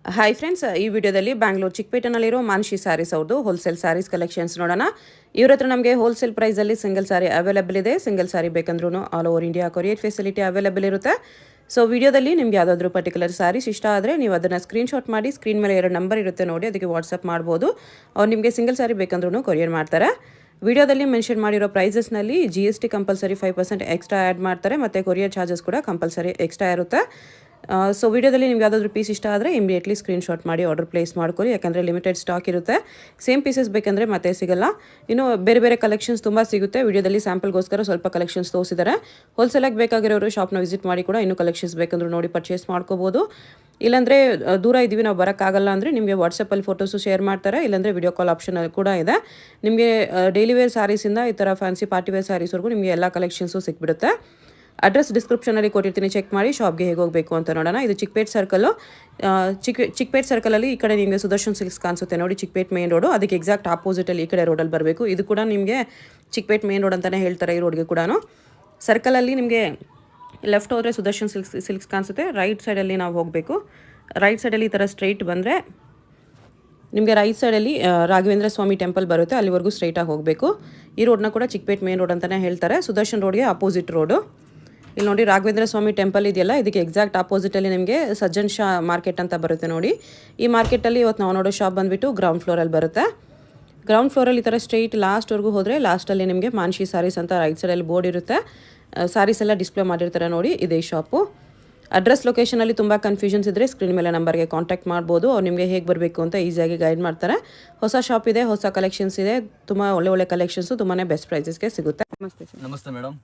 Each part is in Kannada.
ಹಾಯ್ ಫ್ರೆಂಡ್ಸ್, ಈ ವಿಡಿಯೋದಲ್ಲಿ ಬ್ಯಾಂಗ್ಳೂರು ಚಿಕ್ಕಪೇಟೆನಲ್ಲಿರೋ ಮಾನ್ಶಿ ಸ್ಯಾರೀಸ್ ಅವ್ರದ್ದು ಹೋಲ್ಸೇಲ್ ಸ್ಯಾರೀಸ್ ಕಲೆಕ್ಷನ್ಸ್ ನೋಡೋಣ. ಇವ್ರ ಹತ್ರ ನಮಗೆ ಹೋಲ್ಸೇಲ್ ಪ್ರೈಸಲ್ಲಿ ಸಿಂಗಲ್ ಸ್ಯಾರಿ ಅವೈಲೇಬಲ್ ಇದೆ. ಸಿಂಗಲ್ ಸ್ಯಾರಿ ಬೇಕಂದ್ರೂ all over India courier facility available ಇರುತ್ತೆ. ಸೊ ವಿಡಿಯೋದಲ್ಲಿ ನಿಮ್ಗೆ ಯಾವುದಾದ್ರೂ ಪರ್ಟಿಕ್ಯುಲರ್ ಸ್ಯಾರೀಸ್ ಇಷ್ಟ ಆದರೆ ನೀವು ಅದನ್ನು ಸ್ಕ್ರೀನ್ಶಾಟ್ ಮಾಡಿ ಸ್ಕ್ರೀನ್ ಮೇಲೆ 2 ನಂಬರ್ ಇರುತ್ತೆ ನೋಡಿ, ಅದಕ್ಕೆ ವಾಟ್ಸಪ್ ಮಾಡ್ಬೋದು. ಅವ್ರು ನಿಮಗೆ ಸಿಂಗಲ್ ಸ್ಯಾರಿ ಬೇಕಂದ್ರೂ ಕೊರಿಯರ್ ಮಾಡ್ತಾರೆ. ವಿಡಿಯೋದಲ್ಲಿ ಮೆನ್ಷನ್ ಮಾಡಿರೋ ಪ್ರೈಸಸ್ನಲ್ಲಿ GST ಕಂಪಲ್ಸರಿ 5% ಎಕ್ಸ್ಟ್ರಾ ಆ್ಯಡ್ ಮಾಡ್ತಾರೆ ಮತ್ತು ಕೊರಿಯರ್ ಚಾರ್ಜಸ್ ಕೂಡ ಕಂಪಲ್ಸರಿ ಎಕ್ಸ್ಟ್ರಾ ಇರುತ್ತೆ. ಸೊ ವಿಡಿಯೋದಲ್ಲಿ ನಿಮ್ಗೆ ಯಾವುದಾದ್ರೂ ಪೀಸ್ ಇಷ್ಟ ಆದರೆ ಇಮಿಡಿಯೇಟ್ಲಿ ಸ್ಕ್ರೀನ್ಶಾಟ್ ಮಾಡಿ ಆರ್ಡರ್ ಪ್ಲೇಸ್ ಮಾಡ್ಕೊಳ್ಳಿ, ಯಾಕಂದರೆ ಲಿಮಿಟೆಡ್ ಸ್ಟಾಕ್ ಇರುತ್ತೆ. ಸೇಮ್ ಪೀಸಸ್ ಬೇಕಂದರೆ ಮತ್ತೆ ಸಿಗಲ್ಲ. ಇನ್ನು ಬೇರೆ ಬೇರೆ ಕಲೆಕ್ಷನ್ಸ್ ತುಂಬ ಸಿಗುತ್ತೆ. ವಿಡಿಯೋದಲ್ಲಿ ಸ್ಯಾಂಪಲ್ಗೋಸ್ಕರ ಸ್ವಲ್ಪ ಕಲೆಕ್ಷನ್ಸ್ ತೋರಿಸಿದ್ದಾರೆ. ಹೋಲ್ಸೇಲಾಗಿ ಬೇಕಾಗಿರೋರು ಶಾಪ್ನ ವಿಸಿಟ್ ಮಾಡಿ ಕೂಡ ಇನ್ನೂ ಕಲೆಕ್ಷನ್ಸ್ ಬೇಕಂದ್ರೂ ನೋಡಿ ಪರ್ಚೇಸ್ ಮಾಡ್ಕೋಬೋದು. ಇಲ್ಲಾಂದರೆ ದೂರ ಇದ್ದೀವಿ ನಾವು ಬರೋಕ್ಕಾಗಲ್ಲ ಅಂದರೆ ನಿಮಗೆ ವಾಟ್ಸಪ್ಪಲ್ಲಿ ಫೋಟೋಸು ಶೇರ್ ಮಾಡ್ತಾರೆ, ಇಲ್ಲಾಂದರೆ ವಿಡಿಯೋ ಕಾಲ್ ಆಪ್ಷನ್ ಕೂಡ ಇದೆ. ನಿಮಗೆ ಡೈಲಿ ವೇರ್ ಸ್ಯಾರೀಸಿಂದ ಈ ಥರ ಫ್ಯಾನ್ಸಿ ಪಾರ್ಟಿ ವೇರ್ ಸ್ಯಾರೀಸ್ವರೆಗೂ ನಿಮಗೆ ಎಲ್ಲ ಕಲೆಕ್ಷನ್ಸು ಸಿಕ್ಬಿಡುತ್ತೆ. ಅಡ್ರೆಸ್ ಡಿಸ್ಕ್ರಿಪ್ಷನಲ್ಲಿ ಕೊಟ್ಟಿರ್ತೀನಿ, ಚೆಕ್ ಮಾಡಿ ಶಾಪ್ಗೆ ಹೇಗೆ ಹೋಗಬೇಕು ಅಂತ ನೋಡೋಣ. ಇದು ಚಿಕ್ಕಪೇಟ್ ಸರ್ಕಲ್ಲು. ಚಿಕ್ಕಪೇಟ್ ಸರ್ಕಲಲ್ಲಿ ಈ ಕಡೆ ನಿಮಗೆ ಸುದರ್ಶನ್ ಸಿಲ್ಕ್ಸ್ ಕಾಣಿಸುತ್ತೆ ನೋಡಿ, ಚಿಕ್ಕಪೇಟ್ ಮೇನ್ ರೋಡು. ಅದಕ್ಕೆ ಎಕ್ಸಾಕ್ಟ್ ಆಪೋಸಿಟಲ್ಲಿ ಈ ಕಡೆ ರೋಡಲ್ಲಿ ಬರಬೇಕು. ಇದು ಕೂಡ ನಿಮಗೆ ಚಿಕ್ಕಪೇಟ್ ಮೇನ್ ರೋಡ್ ಅಂತಲೇ ಹೇಳ್ತಾರೆ ಈ ರೋಡ್ಗೆ ಕೂಡ. ಸರ್ಕಲಲ್ಲಿ ನಿಮಗೆ ಲೆಫ್ಟ್ ಹೋದರೆ ಸುದರ್ಶನ್ ಸಿಲ್ಕ್ಸ್ ಕಾಣಿಸುತ್ತೆ. ರೈಟ್ ಸೈಡಲ್ಲಿ ನಾವು ಹೋಗಬೇಕು. ರೈಟ್ ಸೈಡಲ್ಲಿ ಈ ಥರ ಸ್ಟ್ರೈಟ್ ಬಂದರೆ ನಿಮಗೆ ರೈಟ್ ಸೈಡಲ್ಲಿ ರಾಘವೇಂದ್ರ ಸ್ವಾಮಿ ಟೆಂಪಲ್ ಬರುತ್ತೆ, ಅಲ್ಲಿವರೆಗೂ ಸ್ಟ್ರೈಟಾಗಿ ಹೋಗಬೇಕು. ಈ ರೋಡ್ನ ಕೂಡ ಚಿಕ್ಕಪೇಟ್ ಮೇನ್ ರೋಡ್ ಅಂತಲೇ ಹೇಳ್ತಾರೆ. ಸುದರ್ಶನ್ ರೋಡ್ಗೆ ಅಪೋಸಿಟ್ ರೋಡು. ಇಲ್ಲಿ ನೋಡಿ ರಾಘವೇಂದ್ರ ಸ್ವಾಮಿ ಟೆಂಪಲ್ ಇದೆಯಲ್ಲ, ಇದಕ್ಕೆ ಎಕ್ಸಾಕ್ಟ್ ಆಪೋಸಿಟಲ್ಲಿ ನಿಮಗೆ ಸಜ್ಜನ್ ಶಾ ಮಾರ್ಕೆಟ್ ಅಂತ ಬರುತ್ತೆ ನೋಡಿ. ಈ ಮಾರ್ಕೆಟಲ್ಲಿ ಇವತ್ತು ನಾವು ನೋಡೋ ಶಾಪ್ ಬಂದುಬಿಟ್ಟು ಗ್ರೌಂಡ್ ಫ್ಲೋರಲ್ಲಿ ಬರುತ್ತೆ. ಗ್ರೌಂಡ್ ಫ್ಲೋರಲ್ಲಿ ಈ ಥರ ಸ್ಟ್ರೈಟ್ ಲಾಸ್ಟ್ವರೆಗೂ ಹೋದರೆ ಲಾಸ್ಟಲ್ಲಿ ನಿಮಗೆ ಮಾನ್ಶಿ ಸ್ಯಾರೀಸ್ ಅಂತ ರೈಟ್ ಸೈಡಲ್ಲಿ ಬೋರ್ಡ್ ಇರುತ್ತೆ. ಸ್ಯಾರೀಸ್ ಎಲ್ಲ ಡಿಸ್ಪ್ಲೇ ಮಾಡಿರ್ತಾರೆ ನೋಡಿ, ಇದೇ ಶಾಪು. ಅಡ್ರೆಸ್ ಲೊಕೇಶನಲ್ಲಿ ತುಂಬ ಕನ್ಫ್ಯೂಷನ್ಸ್ ಇದ್ದರೆ ಸ್ಕ್ರೀನ್ ಮೇಲೆ ನಂಬರ್ಗೆ ಕಾಂಟ್ಯಾಕ್ಟ್ ಮಾಡ್ಬೋದು. ಅವ್ರು ನಿಮಗೆ ಹೇಗೆ ಬರಬೇಕು ಅಂತ ಈಸಿಯಾಗಿ ಗೈಡ್ ಮಾಡ್ತಾರೆ. ಹೊಸ ಶಾಪ್ ಇದೆ, ಹೊಸ ಕಲೆಕ್ಷನ್ಸ್ ಇದೆ, ತುಂಬ ಒಳ್ಳೆ ಕಲೆಕ್ಷನ್ಸು, ತುಂಬಾ ಬೆಸ್ಟ್ ಪ್ರೈಸಸ್ಗೆ ಸಿಗುತ್ತೆ. ನಮಸ್ತೆ ಸರ್. ನಮಸ್ತೆ madam.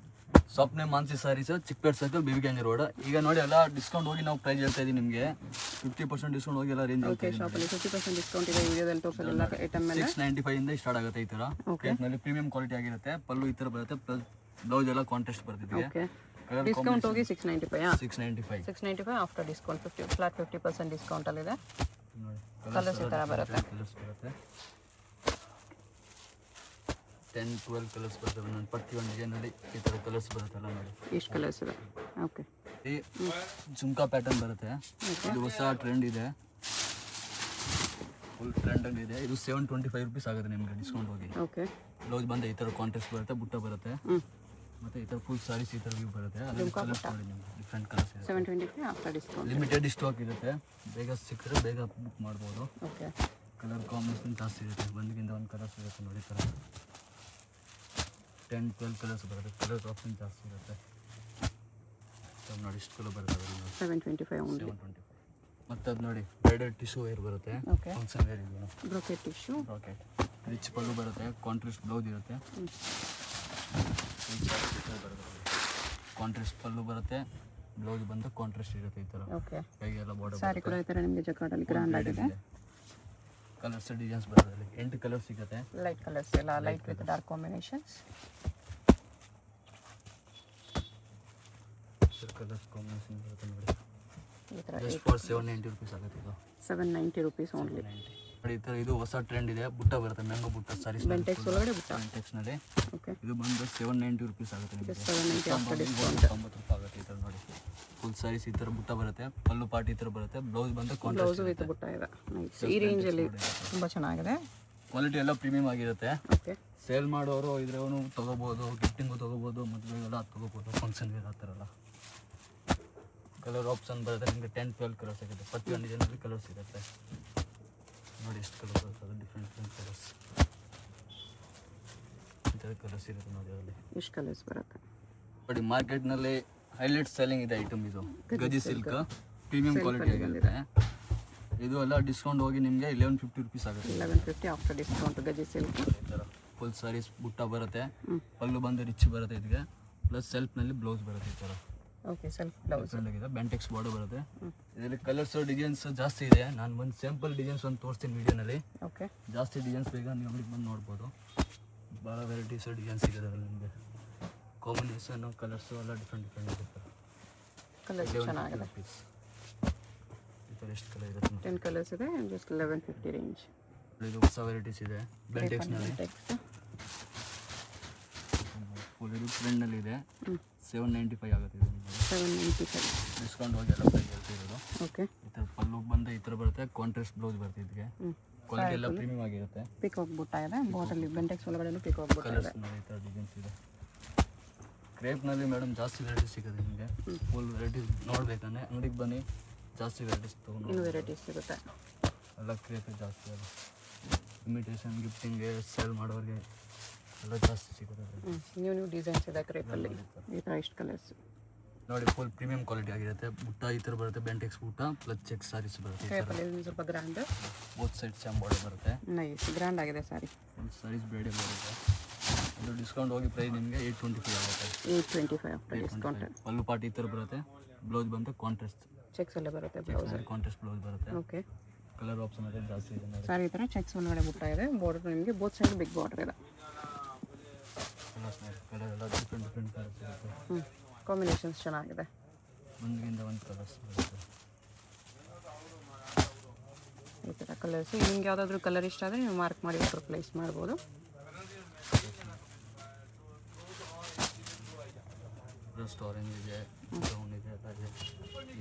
Shop name Mansi sarees, Chickpet circle, BB Ganji road. ಈಗ ನೋಡಿ ಎಲ್ಲ ಡಿಸ್ಕೌಂಟ್ ಹೋಗಿ ನಾವು ಪ್ರೈಸ್ ಹೇಳ್ತಾ ಇದ್ದೀವಿ ನಿಮಗೆ. 50% ಡಿಸ್ಕೌಂಟ್ ಹೋಗಿ ಎಲ್ಲ ರೇಂಜ್ ಓಕೆ. ಶಾಪಲ್ಲಿ 50% ಡಿಸ್ಕೌಂಟ್ ಇದೆ. ವಿಡಿಯೋದಲ್ಲಿ ತೋರಿಸೋದು ಎಲ್ಲ ಐಟಮ್ ಮೇಲೆ 695 ಇಂದ ಸ್ಟಾರ್ಟ್ ಆಗುತ್ತೆ. ಈ ಥರ ರೇಟ್ನಲ್ಲಿ ಪ್ರೀಮಿಯಂ ಕ್ವಾಲಿಟಿ ಆಗಿರುತ್ತೆ. ಪಲ್ಲು ಈ ಥರ ಬರುತ್ತೆ, ಪ್ಲಸ್ ಬ್ಲೌಸ್ ಎಲ್ಲ ಕಾಂಟ್ರಾಸ್ಟ್ ಬರ್ತಿದೆ. ಓಕೆ. ಡಿಸ್ಕೌಂಟ್ ಹೋಗಿ 695. 695 ಆಫ್ಟರ್ ಡಿಸ್ಕೌಂಟ್ ಫ್ಲಾಟ್ 50% ಡಿಸ್ಕೌಂಟಲ್ಲಿದೆ. ಕಲರ್ಸ್ ಈ ಥರ ಬರುತ್ತೆ. ಕಲರ್ಸ್ ಬರುತ್ತೆ 10-12 ಕಲರ್ಸ್ ಬರ್ತವೆ. ನಾನು ಪ್ರತಿಯೊಂದು ಡಿಸೈನಲ್ಲಿ ಈ ಥರ ಕಲರ್ಸ್ ಬರುತ್ತಲ್ಲ ನೋಡಿ, ಇಷ್ಟು ಕಲರ್ಸ್ ಇದೆ. ಓಕೆ. ಈ ಜುಮ್ಕಾ ಪ್ಯಾಟರ್ನ್ ಬರುತ್ತೆ. ಇದು ಹೊಸ ಟ್ರೆಂಡ್ ಇದೆ, ಫುಲ್ ಟ್ರೆಂಡಲ್ಲಿ ಇದೆ. ಇದು 725 ರುಪೀಸ್ ಆಗುತ್ತೆ ನಿಮಗೆ ಡಿಸ್ಕೌಂಟ್ ಹೋಗಿ. ಓಕೆ. ಬ್ಲೌಸ್ ಬಂದು ಈ ಥರ ಕಾಂಟ್ರಾಸ್ಟ್ ಬರುತ್ತೆ, ಬುಟ್ಟ ಬರುತ್ತೆ, ಮತ್ತು ಈ ಥರ ಫುಲ್ ಸಾರೀಸ್ ಈ ಥರ ವ್ಯೂ ಬರುತ್ತೆ. ಅದರಲ್ಲಿ ಕಲರ್ಸ್ ನೋಡಿ ನಿಮಗೆ ಡಿಫ್ರೆಂಟ್ ಕಲರ್ಸ್ ಇದೆ. 725 ಆಫ್ಟರ್ ಡಿಸ್ಕೌಂಟ್. ಲಿಮಿಟೆಡ್ ಸ್ಟಾಕ್ ಇರುತ್ತೆ, ಬೇಗ ಸಿಕ್ಕರೆ ಬೇಗ ಬುಕ್ ಮಾಡ್ಬೋದು. ಓಕೆ. ಕಲರ್ ಕಾಂಬಿನೇಷನ್ ಜಾಸ್ತಿ ಇರುತ್ತೆ. ಒಂದಕ್ಕಿಂತ ಒಂದು ಕಲರ್ಸ್ ಇರುತ್ತೆ ನೋಡಿ. ಥರ 10-12 ಕಲರ್ಸ್ ಬರುತ್ತೆ. ಕಲರ್ ಆಪ್ಷನ್ ಜಾಸ್ತಿ ಇರುತ್ತೆ ನೋಡಿ. ಇಷ್ಟು ಕಲರ್ ಬರುತ್ತೆ 725 ಓನ್ಲಿ. 725. ಮತ್ತು ಅದು ನೋಡಿ ಬ್ರೈಡಲ್ ಟಿಶ್ಯೂ ವೇರ್ ಬರುತ್ತೆ. ಓಕೆ. ಫಂಕ್ಷನ್ ವೇರ್ ಇದೆ. Brocade tissue. ಬ್ರೊಕೆಟ್ ರಿಚ್ ಪಲ್ಲು ಬರುತ್ತೆ, ಕಾಂಟ್ರಾಸ್ಟ್ ಬ್ಲೌಸ್ ಇರುತ್ತೆ. ಕಾಂಟ್ರಾಸ್ಟ್ ಪಲ್ಲು ಬರುತ್ತೆ, ಬ್ಲೌಸ್ ಬಂದು ಕಾಂಟ್ರಾಸ್ಟ್ ಇರುತ್ತೆ ಈ ಥರ. ಓಕೆ. ಕೈಗೆಲ್ಲ ಬಾರ್ಡರ್ ಸ್ಯಾರಿ ಕೂಡ ಈ ಥರ ನಿಮಗೆ ಜಕಾರ್ಡಲ್ಲಿ ಗ್ರ್ಯಾಂಡ್ ಆಗಿದೆ. ಕಲರ್ಸ್ ಡಿಸೈನ್ಸ್ ಬರುತ್ತೆ. 8 ಕಲರ್ ಸಿಗುತ್ತೆ. ಲೈಟ್ ಕಲರ್ಸ್ ಎಲ್ಲ light with dark combinations. Colours combination ಬರುತ್ತೆ ನೋಡಿ. ಈ ಥರ ಜಸ್ಟ್ ಫಾರ್ 790 ರುಪೀಸ್ ಆಗುತ್ತೆ. ಇದು 790 ರುಪೀಸ್ ಓನ್ಲಿ. ನೋಡಿ ಈ ಥರ ಇದು ಹೊಸ ಟ್ರೆಂಡ್ ಇದೆ. ಬುಟ್ಟ ಬರುತ್ತೆ, ಮ್ಯಾಂಗೋ ಬುಟ್ಟ ಸಾರೀಸ್ ಬೆಂಟೆಕ್ಸ್ ಒಳಗಡೆ ಬುಟ್ಟ. ಬೆಂಟೆಕ್ಸ್ನಲ್ಲಿ ಓಕೆ. ಇದು ಬಂದು 790 ರುಪೀಸ್ ಆಗುತ್ತೆ ನಿಮಗೆ. 790 ಆಫ್ಟರ್ ಡಿಸ್ಕೌಂಟ್. 90 ರೂಪಾಯಿ ಆಗುತ್ತೆ. ಈ ಥರ ನೋಡಿ ಫುಲ್ ಸಾರೀಸ್ ಈ ಥರ ಬುಟ್ಟ ಬರುತ್ತೆ, ಪಲ್ಲು ಪಾರ್ಟಿ ಈ ಥರ ಬರುತ್ತೆ, ಬ್ಲೌಸ್ ಬಂದು ಬ್ಲೌಸ್ ಕಾಂಟ್ರಾಸ್ಟ್ ವಿತ್ ಬುಟ್ಟ ಇದೆ. ನೈಸ್. ಈ ರೇಂಜಲ್ಲಿ ತುಂಬ ಚೆನ್ನಾಗಿದೆ. ಕ್ವಾಲಿಟಿ ಎಲ್ಲ ಪ್ರೀಮಿಯಂ ಆಗಿರುತ್ತೆ. ಓಕೆ. ಸೇಲ್ ಮಾಡೋರು ಇದ್ರವನು ತೊಗೋಬೋದು, ಗಿಫ್ಟಿಂಗು ತೊಗೋಬೋದು, ಮದುವೆಗೆಲ್ಲ ತೊಗೋಬೋದು, ಫಂಕ್ಷನ್ಗೆ ಆ ಥರ ಎಲ್ಲ. ಕಲರ್ ಆಪ್ಷನ್ ಬರುತ್ತೆ ನಿಮಗೆ 10-12 ಕಲರ್ಸ್ ಸಿಗುತ್ತೆ. ಪ್ರತಿಯೊಂದು ಡಿಸೈನಲ್ಲಿ ಕಲರ್ಸ್ ಸಿಗುತ್ತೆ ನೋಡಿ. ಎಷ್ಟು ಕಲರ್ ಬರುತ್ತೆ, ಡಿಫ್ರೆಂಟ್ ಕಲರ್ಸ್ ಈ ಥರ ಕಲರ್ಸ್ ಇರುತ್ತೆ ನೋಡಿ. ಅದರಲ್ಲಿ ಎಷ್ಟು ಕಲರ್ಸ್ ಬರುತ್ತೆ ನೋಡಿ. ಮಾರ್ಕೆಟ್ನಲ್ಲಿ ಹೈಲೈಟ್ ಸೆಲ್ಲಿಂಗ್ ಇದೆ ಐಟಮ್ ಇದು. ಗಜಿ ಸಿಲ್ಕ್ ಪ್ರೀಮಿಯಂ ಕ್ವಾಲಿಟಿ ಆಗಿರುತ್ತೆ. ಇದು ಎಲ್ಲ ಡಿಸ್ಕೌಂಟ್ ಹೋಗಿ ನಿಮಗೆ 1150 ರುಪೀಸ್ ಆಗುತ್ತೆ. 1150 ಆಫ್ಟರ್ ಡಿಸ್ಕೌಂಟ್. ಗಜಿ ಸಿಲ್ಕ್ ಈ ಥರ ಫುಲ್ ಸಾರೀಸ್ ಬುಟ್ಟ ಬರುತ್ತೆ, ಪಲ್ಲು ಬಂದು ರಿಚ್ ಬರುತ್ತೆ ಇದಕ್ಕೆ, ಪ್ಲಸ್ ಸೆಲ್ಫ್ನಲ್ಲಿ ಬ್ಲೌಸ್ ಬರುತ್ತೆ ಈ ಥರ. ಓಕೆ. ಸೆಲ್ಫ್ ಬ್ಲೌಸ್ ಡಿಫ್ರೆಂಟ್ ಆಗಿದೆ. ಬೆಂಟೆಕ್ಸ್ ಬಾರ್ಡರ್ ಬರುತ್ತೆ. ಇದರಲ್ಲಿ ಕಲರ್ಸ್ ಡಿಸೈನ್ಸ್ ಜಾಸ್ತಿ ಇದೆ. ನಾನು ಒಂದು ಸ್ಯಾಂಪಲ್ ಡಿಸೈನ್ಸ್ ಒಂದು ತೋರಿಸ್ತೀನಿ ವಿಡಿಯೋನಲ್ಲಿ. ಓಕೆ. ಜಾಸ್ತಿ ಡಿಸೈನ್ಸ್ ಬೇಗ ನೀವು ಅಂಗಡಿಗೆ ಬಂದು ನೋಡ್ಬೋದು. ಭಾಳ ವೆರೈಟೀಸ್ ಡಿಸೈನ್ಸ್ ಸಿಗುತ್ತೆ ಅದರಲ್ಲಿ ನಿಮಗೆ. ಕಾಂಬಿನೇಷನ್ ಕಲರ್ಸು ಎಲ್ಲ ಡಿಫ್ರೆಂಟ್ ಇರುತ್ತೆ. ಕಲರ್ಸ್ ಚೆನ್ನಾಗಿದೆ. ಈ ಥರ ಎಷ್ಟು ಕಲರ್ ಇದೆ? 10 ಕಲರ್ಸ್ ಇದೆ. Just 1150 range. ಇದು ಹೊಸ ವೆರೈಟೀಸ್ ಇದೆ ಬೆಂಟೆಕ್ಸ್ನಲ್ಲಿ. ಫುಲ್ ಇದು ಟ್ರೆಂಡ್ನಲ್ಲಿ ಇದೆ. 795 ಆಗುತ್ತೆ ಇದು. 795 ಡಿಸ್ಕೌಂಟ್ ಹೋಗಿ ಎಲ್ಲ ಪ್ರೈಸ್ ಇರೋದು. ಓಕೆ. ಈ ಥರ ಪಲ್ಲು ಬಂದು ಈ ಥರ ಬರುತ್ತೆ, ಕಾಂಟ್ರಾಸ್ಟ್ ಬ್ಲೌಸ್ ಬರುತ್ತೆ. ಇದಕ್ಕೆ ಕ್ವಾಲಿಟಿ ಎಲ್ಲ ಪ್ರೀಮಿಯಮ್ ಆಗಿರುತ್ತೆ. ಪಿಕಾಕ್ ಬುಟ್ಟ ಇದೆ ಬಾರ್ಡರ್ಲಿ, ಬೆಂಟೆಕ್ಸ್ ಒಳಗಡೆ ಪಿಕಾಕ್ ಬುಟ್ಟ ಇದೆ. ಕಲರ್ಸ್ ನೋಡಿ ಈ ಥರ ಡಿಸೈನ್ಸ್ ಇದೆ. ಕ್ರೇಪ್ನಲ್ಲಿ ಮೇಡಮ್ ಜಾಸ್ತಿ ವೆರೈಟೀಸ್ ಸಿಗುತ್ತೆ ನಿಮಗೆ. ಫುಲ್ ವೆರೈಟೀಸ್ ನೋಡ್ಬೇಕಂದ್ರೆ ಅಂಗಡಿಗೆ ಬನ್ನಿ, ಜಾಸ್ತಿ ವೆರೈಟೀಸ್ ತೊಗೊಂಡು ಇನ್ನೂ ವೆರೈಟೀಸ್ ಸಿಗುತ್ತೆ. ಎಲ್ಲ ಕ್ರೇಪ್ ಜಾಸ್ತಿ ಅಲ್ಲ. ಇಮಿಟೇಷನ್ ಗಿಫ್ಟಿಂಗ್ಗೆ ಸೇಲ್ ಮಾಡೋರಿಗೆ ಎಲ್ಲ ಜಾಸ್ತಿ ಸಿಗುತ್ತೆ. ನ್ಯೂ ಡಿಸೈನ್ಸ್ ಇದೆ ಕ್ರೇಪಲ್ಲಿ. ಈ ಥರ ಇಷ್ಟು ಕಲರ್ಸ್ ನೋಡಿ, ಫುಲ್ ಪ್ರೀಮಿಯಂ ಕ್ವಾಲಿಟಿ ಆಗಿರುತ್ತೆ. ಬುಟ್ಟ ಈ ಥರ ಬರುತ್ತೆ, ಬೆಂಟೆಕ್ಸ್ ಬುಟ್ಟ ಪ್ಲಸ್ ಚೆಕ್ ಸಾರೀಸ್ ಬರುತ್ತೆ. ಕ್ರೇಪಲ್ಲಿ ಸ್ವಲ್ಪ ಗ್ರ್ಯಾಂಡ್, ಬೋತ್ ಸೈಡ್ಸ್ ಎಂಬಾರ್ಡರ್ ಬರುತ್ತೆ. ನೈಸ್ ಗ್ರ್ಯಾಂಡ್ ಆಗಿದೆ ಸಾರಿ. ಫುಲ್ ಸಾರೀಸ್ ಬ್ರೇಡೆ ಬರುತ್ತೆ. ಇದು ಡಿಸ್ಕೌಂಟ್ ಹೋಗಿ ಪ್ರೈಸ್ ನಿಮಗೆ 825 ಆಗುತ್ತೆ. 825 ಆಫ್ಟರ್ ಡಿಸ್ಕೌಂಟ್. ಪಲ್ಲು ಪಾಟಿ ಈ ಥರ ಬರುತ್ತೆ. ಬ್ಲೌಸ್ ಬಂದು ಕಾಂಟ್ರಾಸ್ಟ್ ಚೆಕ್ಸ್ ಅಲ್ಲೇ ಬರುತ್ತೆ ಬ್ಲೌಸ್. ಕಾಂಟ್ರಾಸ್ಟ್ ಬ್ಲೌಸ್ ಬರುತ್ತೆ. ಓಕೆ. ಕಲರ್ ಆಪ್ಷನ್ ಇದೆ ಜಾಸ್ತಿ ಇದೆ ನೋಡಿ. ಸಾರಿ ಈ ಥರ ಚೆಕ್ಸ್ ಒಳಗಡೆ ಬುಟ್ಟ ಇದೆ. ಬಾರ್ಡರ್ ನಿಮಗೆ ಬೋತ್ ಸೈಡ್ ಬಿಗ್ ಬಾರ್ಡರ್ ಇದೆ. ಕಲರ್ ಎಲ್ಲ ಡಿಫ್ರೆಂಟ್ ಕಲರ್ಸ್ ಇರುತ್ತೆ. ಕಾಂಬಿನೇಷನ್ಸ್ ಚೆನ್ನಾಗಿದೆ. ಒಂದರಿಂದ ಒಂದು ಕಲರ್ಸ್ ಬರುತ್ತೆ. ಈ ಥರ ಕಲರ್ಸ್ ನಿಮ್ಗೆ ಯಾವುದಾದ್ರೂ ಕಲರ್ ಇಷ್ಟ ಆದರೆ ನೀವು ಮಾರ್ಕ್ ಮಾಡಿ ಆರ್ಡರ್ ಪ್ಲೇಸ್ ಮಾಡ್ಬೋದು. ಜಸ್ಟ್ ಆರೆಂಜ್ ಇದೆ, ಬ್ರೌನ್ ಇದೆ,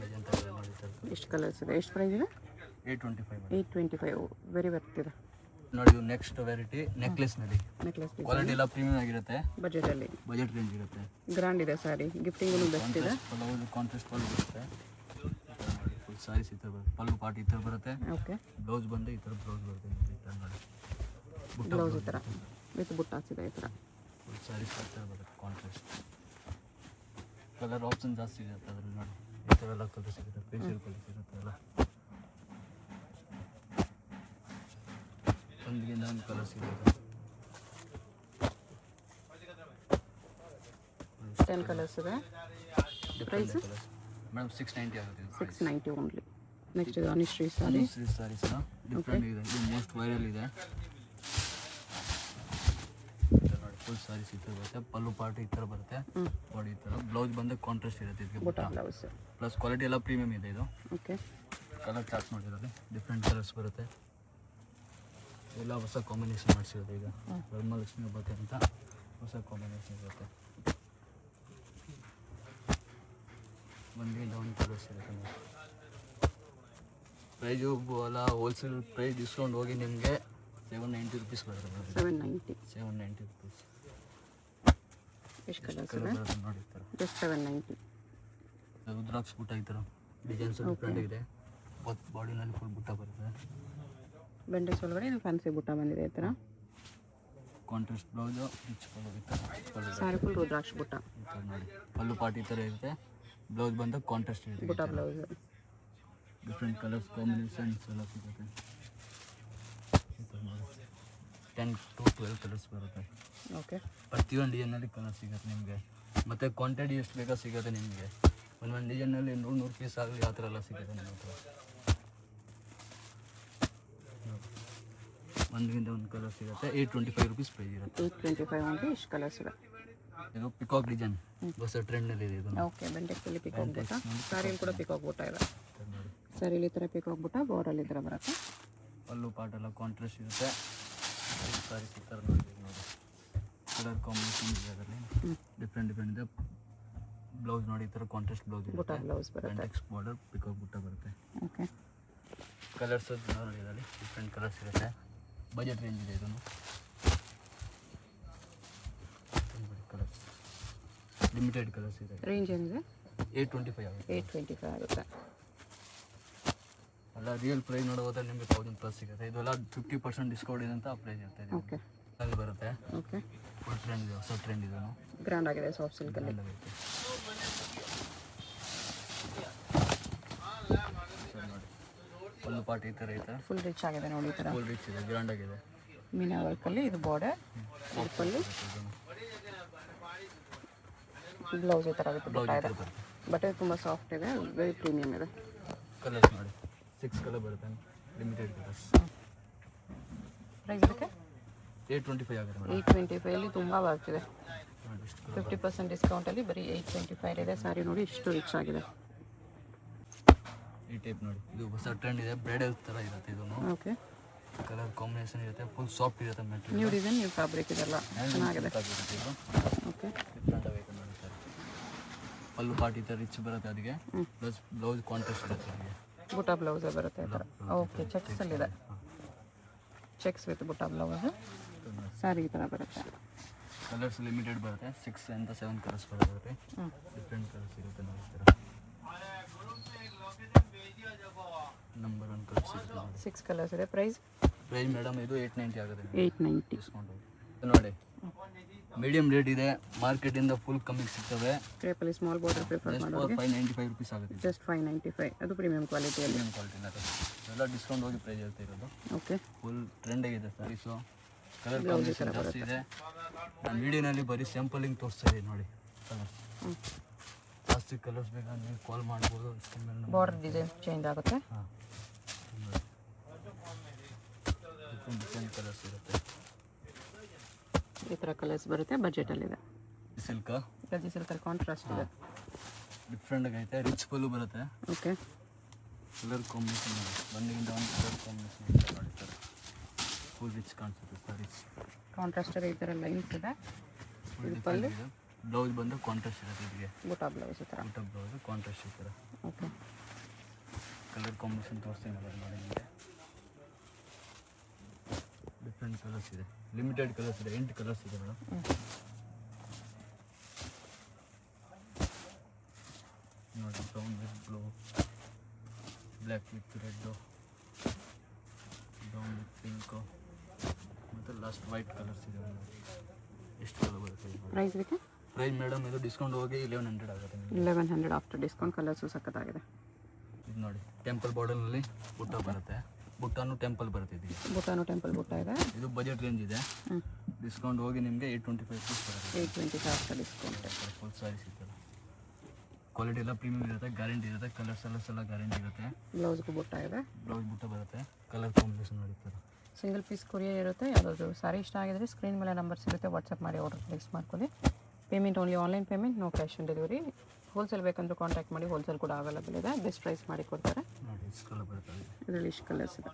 ಮೆಜೆಂಟಾ ಇದೆ ನೋಡಿ ಸರ್. ಎಷ್ಟು ಕಲರ್ಸ್ ಇದೆ, ಎಷ್ಟು ಪ್ರೈಸ್ ಇದೆ? 825. 825 ವೆರಿ ವರ್ತ್ ಇದೆ ನೋಡಿ. ಇದು ನೆಕ್ಸ್ಟ್ ವೆರೈಟಿ ನೆಕ್ಲೆಸ್ನಲ್ಲಿ. ನೆಕ್ಲೆಸ್ ಕ್ವಾಲಿಟಿ ಎಲ್ಲ ಪ್ರೀಮಿಯಂ ಆಗಿರುತ್ತೆ. ಬಜೆಟಲ್ಲಿ ಬಜೆಟ್ ರೇಂಜ್ ಇರುತ್ತೆ. ಗ್ರ್ಯಾಂಡ್ ಇದೆ ಸಾರಿ. ಗಿಫ್ಟಿಂಗು ಬೆಸ್ಟ್ ಇದೆ. ಪಲ್ಲು ಕಾಂಟ್ರಾಸ್ಟ್ ಪಲ್ಲು ಬರುತ್ತೆ. ಫುಲ್ ಸಾರೀಸ್ ಈ ಥರ ಬರುತ್ತೆ. ಪಲ್ಲು ಪಾಟಿ ಈ ಥರ ಬರುತ್ತೆ. ಓಕೆ. ಬ್ಲೌಸ್ ಬಂದು ಈ ಥರ ಬ್ಲೌಸ್ ಬರುತ್ತೆ. ಈ ಥರ ನೋಡಿ, ಬ್ಲೌಸ್ ಈ ಥರ ವಿತ್ ಬುಟ್ಟ ಹಾಕ್ಸಿದೆ. ಈ ಥರ ಫುಲ್ ಸಾರೀಸ್ ಈ ಥರ ಬರುತ್ತೆ ಕಾಂಟ್ರಾಸ್ಟ್. ಕಲರ್ ಆಪ್ಷನ್ ಜಾಸ್ತಿ ಇರುತ್ತೆ ಅದ್ರಲ್ಲಿ ನೋಡಿ. ಈ ಥರ ಎಲ್ಲ ಕಲರ್ ಸಿಗುತ್ತೆ, ಫೇಶಿಯಲ್ ಕಲರ್ ಸಿಗುತ್ತೆ ಎಲ್ಲ. ಒಂದಿಗಿಂತ ಒಂದು ಕಲರ್ ಸಿಗುತ್ತೆ. 10 ಕಲರ್ಸ್ ಇದೆ. ಪ್ರೈಸ್ ಮೇಡಮ್ 690 ಆಗುತ್ತೆ. 690 ಓನ್ಲಿ. ನೆಕ್ಸ್ಟ್ ಇದು ಅನಿಶ್ರೀ ಸಾರಿ. ಸಾರೀಸ್ ಡಿಫ್ರೆಂಟ್ ಇದೆ. ಇದು ಮೋಸ್ಟ್ ವೈರಲ್ ಇದೆ ನೋಡಿ. ಫುಲ್ ಸಾರೀಸ್ ಈ ಥರ ಬರುತ್ತೆ. ಪಲ್ಲು ಪಾರ್ಟ್ ಈ ಥರ ಬರುತ್ತೆ. ಬಾಡಿ ಈ ಥರ. ಬ್ಲೌಸ್ ಬಂದು ಕಾಂಟ್ರಾಸ್ಟ್ ಇರುತ್ತೆ. ಇದಕ್ಕೆ ಬುಟ್ಟ ಬ್ಲೌಸ್ ಪ್ಲಸ್ ಕ್ವಾಲಿಟಿ ಎಲ್ಲ ಪ್ರೀಮಿಯಮ್ ಇದೆ. ಇದು ಓಕೆ. ಕಲರ್ ಚಾರ್ಟ್ ನೋಡಿರೋದು ಡಿಫ್ರೆಂಟ್ ಕಲರ್ಸ್ ಬರುತ್ತೆ. ಎಲ್ಲ ಹೊಸ ಕಾಂಬಿನೇಷನ್ ಮಾಡಿಸಿರೋದು. ಈಗ ವರಮಹಾಲಕ್ಷ್ಮಿ ಹಬ್ಬಕ್ಕೆ ಅಂತ ಹೊಸ ಕಾಂಬಿನೇಷನ್ ಇರುತ್ತೆ. ಒಂದಿಂದ ಒಂದು ಕಲರ್ಸ್ ಇರುತ್ತೆ. ಪ್ರೈಜು ಎಲ್ಲ ಹೋಲ್ಸೇಲ್ ಪ್ರೈಸ್ ಡಿಸ್ಕೌಂಟ್ ಹೋಗಿ ನಿಮಗೆ 790 ರುಪೀಸ್ ಬರುತ್ತೆ. 790 ರುಪೀಸ್. ಎಷ್ಟು ಕಲರ್ಸ್ ಕಲರ್ ಇದೆ? ಬರುತ್ತೆ ನೋಡಿ. ಈ ಥರ ಜಸ್ಟ್ 790. ರುದ್ರಾಕ್ಷ ಬುಟ್ಟ ಈ ಥರ ಡಿಸೈನ್ಸ್ ಡಿಫ್ರೆಂಟ್ ಇದೆ. ಬಾಡಿನಲ್ಲಿ ಫುಲ್ ಬುಟ್ಟ ಬರುತ್ತೆ. ಬೆಂಡೆಕ್ಸ್ ಒಳಗಡೆ ಇದು ಫ್ಯಾನ್ಸಿ ಬುಟ್ಟ ಬಂದಿದೆ. ಈ ಥರ ಕಾಂಟ್ರಾಸ್ಟ್ ಬ್ಲೌಸು ರಿಚ್ ಕಲರ್ ಈ ಥರ ಸಾರಿ ಫುಲ್ ರುದ್ರಾಕ್ಷ ಬುಟ್ಟ ಈ ಥರ ನೋಡಿ. ಪಲ್ಲು ಪಾಟಿ ಈ ಥರ ಇರುತ್ತೆ. ಬ್ಲೌಸ್ ಬಂದು ಕಾಂಟ್ರಾಸ್ಟ್ ಇರುತ್ತೆ. ಬುಟ್ಟ ಬ್ಲೌಸ್ ಡಿಫ್ರೆಂಟ್ ಕಲರ್ಸ್ ಕಾಂಬಿನೇಷನ್ಸ್ ಎಲ್ಲ ಸಿಗುತ್ತೆ. ಈ ಥರ ನೋಡಿ 10 to 12 ಕಲರ್ಸ್ ಬರುತ್ತೆ. ಓಕೆ. ಪ್ರತಿಯೊಂದು ಡಿಸೈನಲ್ಲಿ ಕಲರ್ ಸಿಗುತ್ತೆ ನಿಮಗೆ. ಮತ್ತು ಕ್ವಾಂಟಿಟಿ ಎಷ್ಟು ಬೇಕೋ ಸಿಗುತ್ತೆ ನಿಮಗೆ. ಒಂದೊಂದು ಡಿಸೈನಲ್ಲಿ 100 ಪೀಸ್ ಆಗಲಿ ಆ ಥರ ಎಲ್ಲ ಸಿಗುತ್ತೆ ನಿಮ್ಮ ಹತ್ರ. ಒಂದರಿಂದ ಒಂದು ಕಲರ್ ಸಿಗುತ್ತೆ. 825 ರುಪೀಸ್ ಪ್ರೈಸ್ ಇರುತ್ತೆ. 825 ಓನ್ಲಿ. ಇಷ್ಟು ಕಲರ್ಸ್ ಇದೆ. ಇದು ಪಿಕಾಕ್ ಡಿಸೈನ್ ಹೊಸ ಟ್ರೆಂಡ್ನಲ್ಲಿ ಇದೆ. ಇದು ಓಕೆ. ಬೆಂಡೆಕ್ಸಲ್ಲಿ ಪಿಕಾಕ್ ಬುಟ್ಟ. ಸಾರಿಯಲ್ಲಿ ಕೂಡ ಪಿಕಾಕ್ ಬುಟ್ಟ ಇದೆ. ನೋಡಿ, ಸಾರಿಲಿ ಈ ಥರ ಪಿಕಾಕ್ ಬುಟ್ಟ, ಬಾರ್ಡಲ್ಲಿ ಈ ಥರ ಬರುತ್ತೆ. ಪಲ್ಲು ಪಾಟ್ ಎಲ್ಲ ಕಾಂಟ್ರಾಸ್ಟ್ ಇರುತ್ತೆ. ಸಾರೀಸ್ ಈ ಥರ ನೋಡಿ. ಕಲರ್ ಕಾಂಬಿನೇಷನ್ ಇದೆ ಅದರಲ್ಲಿ ಡಿಫ್ರೆಂಟ್ ಇದೆ. ಬ್ಲೌಸ್ ನೋಡಿ ಈ ಥರ ಕಾಂಟ್ರಾಸ್ಟ್ ಬ್ಲೌಸ್ ಬುಟ್ಟ ಇರುತ್ತೆ. ಬ್ಲೌಸ್ ಬರುತ್ತೆ. ಬೆಂಟೆಕ್ಸ್ ಬಾರ್ಡರ್ ಪಿಕಾಕ್ ಬುಟ್ಟ ಬರುತ್ತೆ. ಓಕೆ. ಕಲರ್ಸ್ ನೋಡಿ ಇದರಲ್ಲಿ ಡಿಫ್ರೆಂಟ್ ಕಲರ್ಸ್ ಇರುತ್ತೆ. ಬಜೆಟ್ ರೇಂಜ್ ಇದೆ. ಇದನ್ನು ಕಲರ್ಸ್ ಲಿಮಿಟೆಡ್ ಕಲರ್ಸ್ ಇದೆ. ರೇಂಜ್ ಏನಿದೆ? 825 ಆಗುತ್ತೆ. 825 ಆಗುತ್ತೆ. ಎಲ್ಲ ರಿಯಲ್ ಪ್ರೈಸ್ ನೋಡೋದ್ರೆ ನಿಮಗೆ 1000+ ಸಿಗುತ್ತೆ. ಇದೆಲ್ಲ 50% ಡಿಸ್ಕೌಂಟ್ ಇದೆ ಅಂತ ಆ ಪ್ರೈಸ್ ಇರುತ್ತೆ. ಇದು ಓಕೆ. ಅಲ್ಲಿ ಬರುತ್ತೆ. ಓಕೆ. ಫುಲ್ ಟ್ರೆಂಡ್ ಇದೆ, ಹೊಸ ಟ್ರೆಂಡ್ ಇದೆ. ಗ್ರ್ಯಾಂಡ್ ಆಗಿದೆ ಸಾಫ್ಟ್ ಸಿಲ್ಕಲ್ಲಿ. ಆಗುತ್ತೆ ನೋಡಿ. ಪಲ್ಲು ಪಾಟ್ ಈ ಥರ ಐತೆ. ಫುಲ್ ರಿಚ್ ಆಗಿದೆ ನೋಡಿ. ಈ ಥರ ಫುಲ್ ರಿಚ್ ಇದೆ, ಗ್ರ್ಯಾಂಡ್ ಆಗಿದೆ. ಮೀನಾ ವರ್ಕಲ್ಲಿ ಇದು ಬಾರ್ಡರ್. ಪಲ್ಲು ಬ್ಲೌಸ್ ಈ ಥರ ವಿತ್ ಬುಟ್ಟ ಇದೆ. ಬಟ್ಟೆ ತುಂಬ ಸಾಫ್ಟ್ ಇದೆ, ವೆರಿ ಪ್ರೀಮಿಯಮ್ ಇದೆ. ಕಲರ್ಸ್ ನೋಡಿ 6 ಕಲರ್ ಬರುತ್ತೆ. Limited colours. ಪ್ರೈಸ್ ಇದಕ್ಕೆ 825 ಆಗುತ್ತೆ ಮೇಡಮ್. 825 ತುಂಬ ಬರ್ತಿದೆ. ನೋಡಿ ಇಷ್ಟು 50% ಡಿಸ್ಕೌಂಟಲ್ಲಿ ಬರೀ 825 ಇದೆ. ಸಾರಿ ನೋಡಿ ಇಷ್ಟು ರಿಚ್ ಆಗಿದೆ. ಈ ಟೈಪ್ ನೋಡಿ. ಇದು ಹೊಸ ಟ್ರೆಂಡ್ ಇದೆ. ಬ್ರೈಡಲ್ ಥರ ಇರುತ್ತೆ. ಇದನ್ನು ಓಕೆ. ಕಲರ್ ಕಾಂಬಿನೇಷನ್ ಇರುತ್ತೆ. ಫುಲ್ ಸಾಫ್ಟ್ ಇರುತ್ತೆ material. New design, new fabric ಇದೆಲ್ಲ ಚೆನ್ನಾಗಿದೆ. ಇದು ಓಕೆ. ಡಿಫ್ರೆಂಟ್ ಆಗೈತೆ ನೋಡಿ ಸರ್. ಪಲ್ಲು ಪಾಟಿ ಥರ ರಿಚ್ ಬರುತ್ತೆ ಅದಕ್ಕೆ ಪ್ಲಸ್ ಬ್ಲೌಸ್ ಕಾಂಟ್ರಾಸ್ಟ್ ಇರುತ್ತೆ ಅದಕ್ಕೆ ಬುಟ್ಟ ಬ್ಲೌಸೇ ಬರುತ್ತೆ ಈ ಥರ. ಓಕೆ, ಚೆಕ್ಸಲ್ಲಿದೆ. ಚೆಕ್ಸ್ ವಿತ್ ಬುಟ್ಟ ಬ್ಲೌಸ್ ಸ್ಯಾರಿ ಈ ಥರ ಬರುತ್ತೆ. ಕಲರ್ಸ್ ಲಿಮಿಟೆಡ್ ಬರುತ್ತೆ 6 ಅಂತ 7 ಕಲರ್ಸ್ ಬರುತ್ತೆ. ಡಿಫ್ರೆಂಟ್ ಕಲರ್ಸ್ ಇರುತ್ತೆ ನೋಡಿ ಈ ಥರ. ನಂಬರ್ 1 ಕಲರ್ಸ್ ಇರುತ್ತೆ ನೋಡಿ. 6 ಕಲರ್ಸ್ ಇದೆ. ಪ್ರೈಸ್ ಮೇಡಮ್ ಇದು 890 ಆಗುತ್ತೆ. 890 ಡಿಸ್ಕೌಂಟ್ ನೋಡಿ. ಮೀಡಿಯಂ ರೇಟ್ ಇದೆ, ಮಾರ್ಕೆಟಿಂದ ಫುಲ್ ಕಮ್ಮಿ ಸಿಗ್ತವೆ. ಕ್ರೇಪಲ್ಲಿ ಸ್ಮಾಲ್ ಬಾರ್ಡರ್ ಪ್ರಿಫರ್ ಜಸ್ಟ್ ಮಾಡೋರಿಗೆ 595 ರುಪೀಸ್ ಆಗುತ್ತೆ. ಜಸ್ಟ್ 595. ಅದು ಪ್ರೀಮಿಯಂ ಕ್ವಾಲಿಟಿಯಲ್ಲಿ. ಪ್ರೀಮಿಯಂ ಕ್ವಾಲಿಟಿ ಎಲ್ಲ ಡಿಸ್ಕೌಂಟ್ ಹೋಗಿ ಪ್ರೈಸ್ ಹೇಳ್ತಾ ಇರೋದು. ಓಕೆ, ಫುಲ್ ಟ್ರೆಂಡ್ ಆಗಿದೆ ಸ್ಯಾರೀಸು. ಕಲರ್ ಕಾಂಬಿನೇಷನ್ ಜಾಸ್ತಿ ಇದೆ. ನಾನು ವಿಡಿಯೋನಲ್ಲಿ ಬರೀ ಸ್ಯಾಂಪಲಿಂಗ್ ತೋರಿಸ್ತಾ ಇದ್ದೀನಿ ನೋಡಿ. ಕಲರ್ಸ್ ಜಾಸ್ತಿ ಕಲರ್ಸ್ ಬೇಕಾದ್ರೆ ನೀವು ಕಾಲ್ ಮಾಡ್ಬೋದು. ಬಾರ್ಡರ್ ಡಿಸೈನ್ ಚೇಂಜ್ ಆಗುತ್ತೆ. ಹಾಂ, ಡಿಫ್ರೆಂಟ್ ಕಲರ್ಸ್ ಇರುತ್ತೆ. ಈ ಥರ ಕಲರ್ಸ್ ಬರುತ್ತೆ. ಬಜೆಟಲ್ಲಿದೆ. ಸಿಲ್ಕ ಗಜಿ ಸಿಲ್ಕಲ್ಲಿ ಕಾಂಟ್ರಾಸ್ಟ್ ಇದೆ. ಡಿಫ್ರೆಂಟ್ ಆಗೈತೆ. ರಿಚ್ ಪಲ್ಲು ಬರುತ್ತೆ. ಓಕೆ, ಕಲರ್ ಕಾಂಬಿನೇಷನ್ ನೋಡಿ. ಒಂದರಿಂದ ಒಂದು ಕಲರ್ ಕಾಂಬಿನೇಷನ್ ಮಾಡಿರ್ತಾರೆ. ಫುಲ್ ರಿಚ್ ಕಾಣಿಸುತ್ತೆ ಸ್ಯಾರೀಸ್. ಕಾಂಟ್ರಾಸ್ಟಲ್ಲಿ ಈ ಥರ ಲೈನ್ಸ್ ಇದೆ. ಫುಲ್ ಡಿಫ್ರೆಂಟ್ ಇದೆ. ಬ್ಲೌಸ್ ಬಂದು ಕಾಂಟ್ರಾಸ್ಟ್ ಇರುತ್ತೆ ಇದಕ್ಕೆ. ಬುಟ್ಟ ಬ್ಲೌಸ್ ಈ ಥರ. ಊಟ ಬ್ಲೌಸ್ ಕಾಂಟ್ರಾಸ್ಟ್ ಈ ಥರ. ಓಕೆ, ಕಲರ್ ಕಾಂಬಿನೇಷನ್ ತೋರಿಸ್ತೀನಿ ನೋಡಿ ನಿಮಗೆ. ಡಿಫ್ರೆಂಟ್ ಕಲರ್ಸ್ ಇದೆ. ಲಿಮಿಟೆಡ್ ಕಲರ್ಸ್ ಇದೆ. 8 ಕಲರ್ಸ್ ಇದೆ ಮೇಡಮ್. ನೋಡಿ, brown with blue, black with red, brown with pink ಮತ್ತು ಲಾಸ್ಟ್ ವೈಟ್ ಕಲರ್ಸ್ ಇದೆ ಮೇಡಮ್. ಎಷ್ಟು ಕಲರ್ ಬರುತ್ತೆ? ಪ್ರೈಸ್ ಇದಕ್ಕೆ ಪ್ರೈಸ್ ಮೇಡಮ್ ಇದು ಡಿಸ್ಕೌಂಟ್ ಹೋಗಿ 1100 ಆಗುತ್ತೆ ನಿಮಗೆ. 1100 ಆಫ್ಟರ್ ಡಿಸ್ಕೌಂಟ್. ಕಲರ್ಸು ಸಖತ್ತಾಗಿದೆ. ಇದು ನೋಡಿ, ಟೆಂಪಲ್ ಬಾರ್ಡರ್ನಲ್ಲಿ ಬುಟ್ಟ ಬರುತ್ತೆ. ಬುಟ್ಟನು ಟೆಂಪಲ್ ಬರುತ್ತೆ ಇದಕ್ಕೆ. ಬುಟ್ಟಾನು ಟೆಂಪಲ್ ಬುಟ್ಟ ಇದೆ. ಇದು ಬಜೆಟ್ ರೇಂಜ್ ಇದೆ. ಡಿಸ್ಕೌಂಟ್ ಹೋಗಿ ನಿಮಗೆ 825 ರುಪೀಸ್ ಬರುತ್ತೆ. 825 ಆಫ್ಟರ್ ಡಿಸ್ಕೌಂಟ್. ಫುಲ್ ಸ್ಯಾರೀಸ್ ಇರ್ತದೆ. ಕ್ವಾಲಿಟಿ ಎಲ್ಲ ಪ್ರೀಮಿಯಂ ಇರುತ್ತೆ. ಗ್ಯಾರಂಟಿ ಇರುತ್ತೆ. ಕಲರ್ಸ್ ಎಲ್ಲ ಗ್ಯಾರಂಟಿ ಇರುತ್ತೆ. ಬ್ಲೌಸ್ಗೂ ಬುಟ್ಟ ಇದೆ. ಬ್ಲೌಸ್ ಬುಟ್ಟ ಬರುತ್ತೆ. ಕಲರ್ ಕಾಂಬಿನೇಷನ್ ನೋಡಿರ್ತಾರೆ. ಸಿಂಗಲ್ ಪೀಸ್ ಕೊರಿಯರ್ ಇರುತ್ತೆ. ಯಾವುದಾದ್ರು ಸಾರಿ ಇಷ್ಟ ಆಗಿದ್ರೆ ಸ್ಕ್ರೀನ್ ಮೇಲೆ ನಂಬರ್ಸ್ ಇರುತ್ತೆ, ವಾಟ್ಸಪ್ ಮಾಡಿ ಆರ್ಡರ್ ಪ್ಲೇಸ್ ಮಾಡ್ಕೊಳ್ಳಿ. Payment only online payment, no cash on delivery. Wholesale ಬೇಕಂದ್ರೂ ಕಾಂಟ್ಯಾಕ್ಟ್ ಮಾಡಿ, ಹೋಲ್ಸೇಲ್ ಕೂಡ ಅವೈಲೇಬಲ್ ಇದೆ. ಬೆಸ್ಟ್ ಪ್ರೈಸ್ ಮಾಡಿ ಕೊಡ್ತಾರೆ. ನೋಡಿ, ಇಷ್ಟು ಕಲರ್ ಬರುತ್ತೆ. ಇದರಲ್ಲಿ ಇಷ್ಟು ಕಲರ್ಸ್ ಇದೆ.